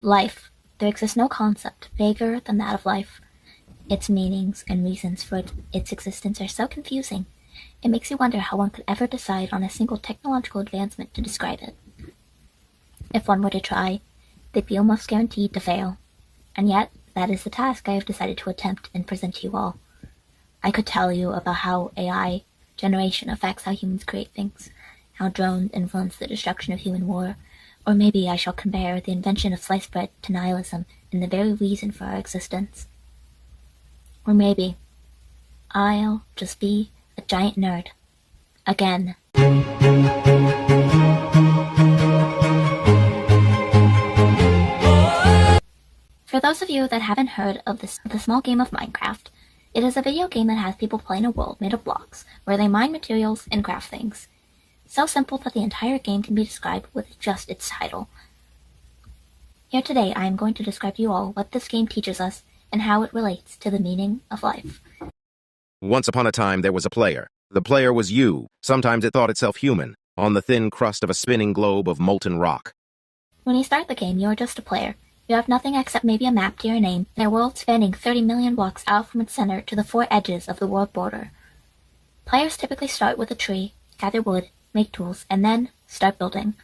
Life. There exists no concept vaguer than that of life. Its meanings and reasons for its existence are so confusing, it makes you wonder how one could ever decide on a single technological advancement to describe it. If one were to try, they'd be almost guaranteed to fail. And yet, that is the task I have decided to attempt and present to you all. I could tell you about how AI generation affects how humans create things, how drones influence the destruction of human war, or maybe I shall compare the invention of sliced bread to nihilism and the very reason for our existence. Or maybe I'll just be a giant nerd. Again. For those of you that haven't heard of the small game of Minecraft, it is a video game that has people play in a world made of blocks, where they mine materials and craft things. So simple that the entire game can be described with just its title. Here today I am going to describe to you all what this game teaches us and how it relates to the meaning of life. Once upon a time there was a player. The player was you. Sometimes it thought itself human, on the thin crust of a spinning globe of molten rock. When you start the game, you are just a player. You have nothing except maybe a map to your name, and a world spanning 30 million blocks out from its center to the four edges of the world border. Players typically start with a tree, gather wood, make tools, and then start building.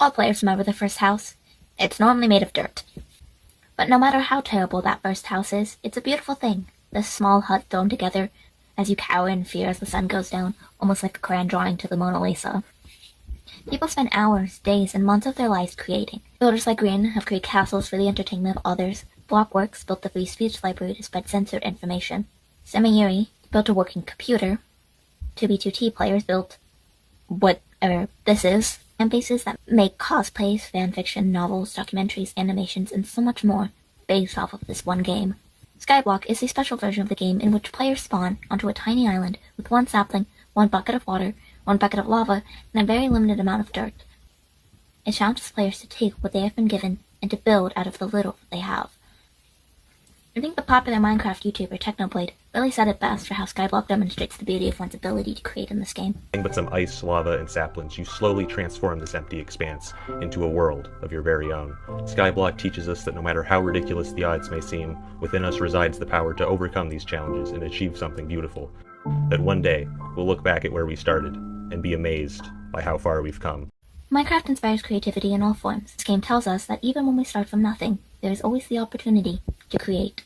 All players remember their first house. It's normally made of dirt. But no matter how terrible that first house is, it's a beautiful thing. This small hut thrown together as you cower in fear as the sun goes down, almost like a crayon drawing to the Mona Lisa. People spend hours, days, and months of their lives creating. Builders like Green have created castles for the entertainment of others. Blockworks built the free speech library to spread censored information. Semiyuri built a working computer. 2B2T players built whatever this is, and bases that make cosplays, fanfiction, novels, documentaries, animations, and so much more based off of this one game. Skyblock is a special version of the game in which players spawn onto a tiny island with one sapling, one bucket of water, one bucket of lava, and a very limited amount of dirt. It challenges players to take what they have been given and to build out of the little they have. I think the popular Minecraft YouTuber Technoblade really said it best for how Skyblock demonstrates the beauty of one's ability to create in this game. But some ice, lava, and saplings, you slowly transform this empty expanse into a world of your very own. Skyblock teaches us that no matter how ridiculous the odds may seem, within us resides the power to overcome these challenges and achieve something beautiful. That one day, we'll look back at where we started and be amazed by how far we've come. Minecraft inspires creativity in all forms. This game tells us that even when we start from nothing, there is always the opportunity to create.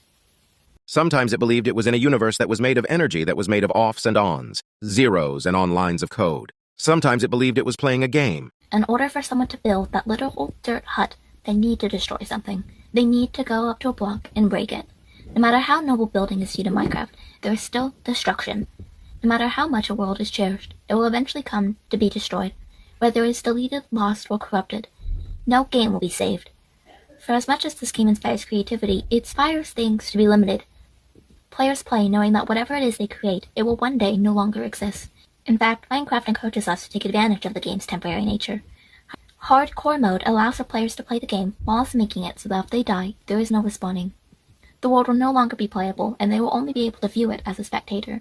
Sometimes it believed it was in a universe that was made of energy, that was made of offs and ons, zeros and on lines of code. Sometimes it believed it was playing a game. In order for someone to build that little old dirt hut, they need to destroy something. They need to go up to a block and break it. No matter how noble building is viewed in Minecraft, there is still destruction. No matter how much a world is cherished, it will eventually come to be destroyed. Whether it is deleted, lost, or corrupted, no game will be saved. For as much as this game inspires creativity, it inspires things to be limited. Players play knowing that whatever it is they create, it will one day no longer exist. In fact, Minecraft encourages us to take advantage of the game's temporary nature. Hardcore mode allows for players to play the game whilst making it so that if they die, there is no respawning. The world will no longer be playable, and they will only be able to view it as a spectator.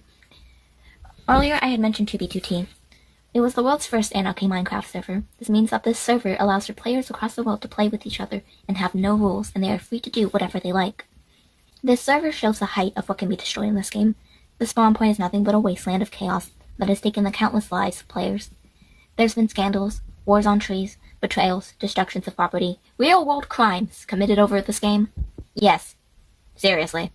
Earlier I had mentioned 2B2T. It was the world's first anarchy Minecraft server. This means that this server allows for players across the world to play with each other and have no rules, and they are free to do whatever they like. This server shows the height of what can be destroyed in this game. The spawn point is nothing but a wasteland of chaos that has taken the countless lives of players. There's been scandals, wars on trees, betrayals, destructions of property, real-world crimes committed over this game. Yes, seriously.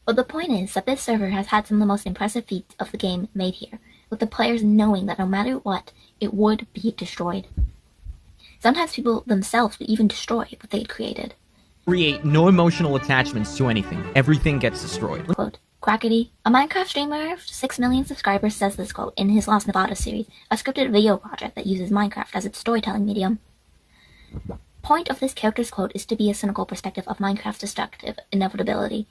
But the point is that this server has had some of the most impressive feats of the game made here, with the players knowing that no matter what, it would be destroyed. Sometimes people themselves would even destroy what they had created. Create no emotional attachments to anything. Everything gets destroyed. Quote, Quackity, a Minecraft streamer of 6 million subscribers, says this quote in his Lost Nevada series, a scripted video project that uses Minecraft as its storytelling medium. Point of this character's quote is to be a cynical perspective of Minecraft's destructive inevitability.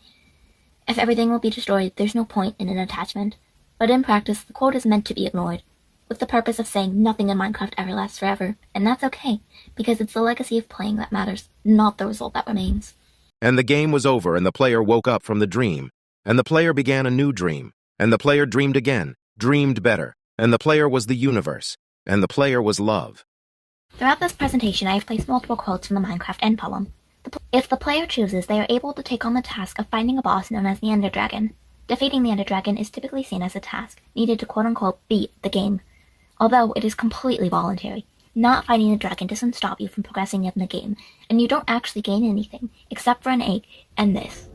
If everything will be destroyed, there's no point in an attachment. But in practice, the quote is meant to be ignored, with the purpose of saying nothing in Minecraft ever lasts forever, and that's okay, because it's the legacy of playing that matters, not the result that remains. And the game was over, and the player woke up from the dream. And the player began a new dream. And the player dreamed again, dreamed better. And the player was the universe. And the player was love. Throughout this presentation, I have placed multiple quotes from the Minecraft end poem. If the player chooses, they are able to take on the task of finding a boss known as the Ender Dragon. Defeating the Ender Dragon is typically seen as a task needed to quote-unquote beat the game, although it is completely voluntary. Not fighting the dragon doesn't stop you from progressing in the game, and you don't actually gain anything, except for an egg and this.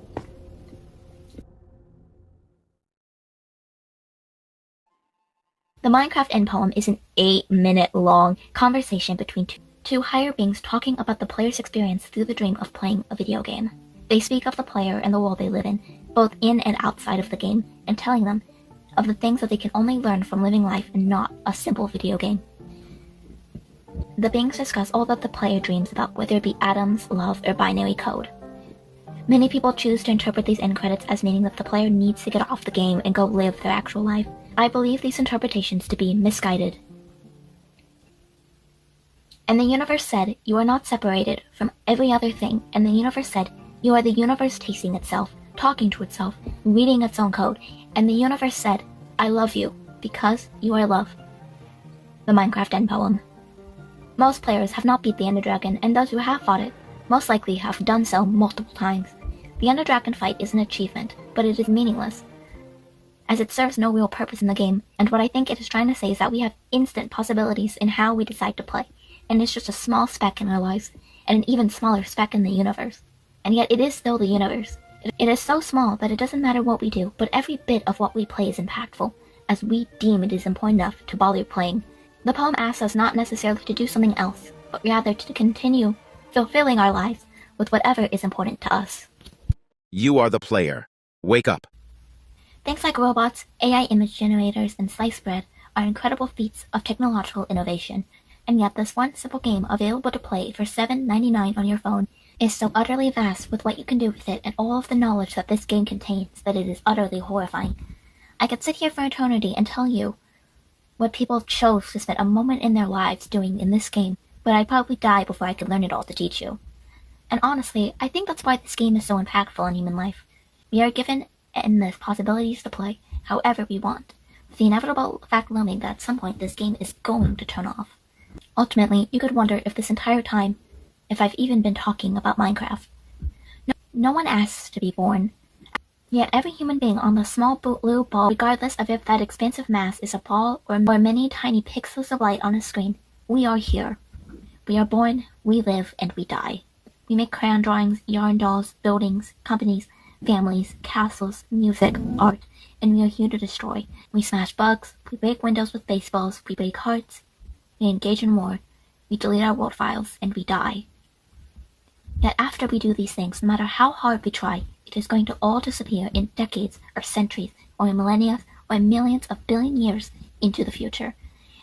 The Minecraft end poem is an 8-minute long conversation between two higher beings talking about the player's experience through the dream of playing a video game. They speak of the player and the world they live in, both in and outside of the game, and telling them of the things that they can only learn from living life and not a simple video game. The beings discuss all that the player dreams about, whether it be atoms, love, or binary code. Many people choose to interpret these end credits as meaning that the player needs to get off the game and go live their actual life. I believe these interpretations to be misguided. And the universe said, "You are not separated from every other thing," and the universe said, "You are the universe tasting itself, talking to itself, reading its own code," and the universe said, "I love you, because you are love." The Minecraft end poem. Most players have not beat the Ender Dragon, and those who have fought it most likely have done so multiple times. The Ender Dragon fight is an achievement, but it is meaningless, as it serves no real purpose in the game, and what I think it is trying to say is that we have instant possibilities in how we decide to play, and it's just a small speck in our lives, and an even smaller speck in the universe. And yet it is still the universe. It is so small that it doesn't matter what we do, but every bit of what we play is impactful, as we deem it is important enough to bother playing. The poem asks us not necessarily to do something else, but rather to continue fulfilling our lives with whatever is important to us. You are the player. Wake up. Things like robots, AI image generators, and sliced bread are incredible feats of technological innovation, and yet this one simple game available to play for $7.99 on your phone is so utterly vast with what you can do with it and all of the knowledge that this game contains that it is utterly horrifying. I could sit here for eternity and tell you what people chose to spend a moment in their lives doing in this game, but I'd probably die before I could learn it all to teach you. And honestly, I think that's why this game is so impactful in human life. We are given endless possibilities to play however we want, with the inevitable fact looming that at some point this game is going to turn off. Ultimately, you could wonder if this entire time, if I've even been talking about Minecraft. No one asks to be born. Yet every human being on the small blue ball, regardless of if that expansive mass is a ball or many tiny pixels of light on a screen, we are here. We are born, we live, and we die. We make crayon drawings, yarn dolls, buildings, companies, families, castles, music, art, and we are here to destroy. We smash bugs, we break windows with baseballs, we break hearts, we engage in war, we delete our world files, and we die. Yet after we do these things, no matter how hard we try, it is going to all disappear in decades or centuries or in millennia or in millions of billion years into the future.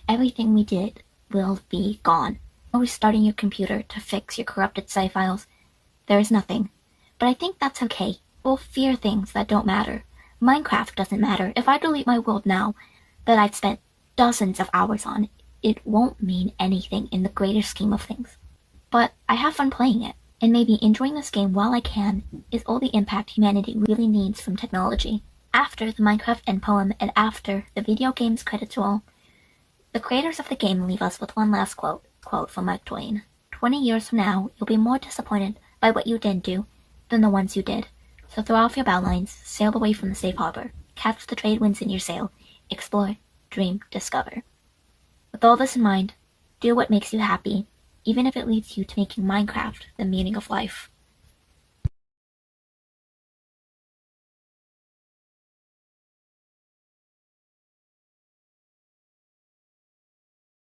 Everything we did will be gone. No restarting your computer to fix your corrupted save files. There is nothing. But I think that's okay. We'll fear things that don't matter. Minecraft doesn't matter. If I delete my world now that I've spent dozens of hours on, it won't mean anything in the greater scheme of things. But I have fun playing it. And maybe enjoying this game while I can is all the impact humanity really needs from technology. After the Minecraft end poem and after the video game's credits roll, the creators of the game leave us with one last quote from Mark Twain. 20 years from now, you'll be more disappointed by what you didn't do than the ones you did. So throw off your bowlines, sail away from the safe harbor, catch the trade winds in your sail, explore, dream, discover. With all this in mind, do what makes you happy, even if it leads you to making Minecraft the meaning of life.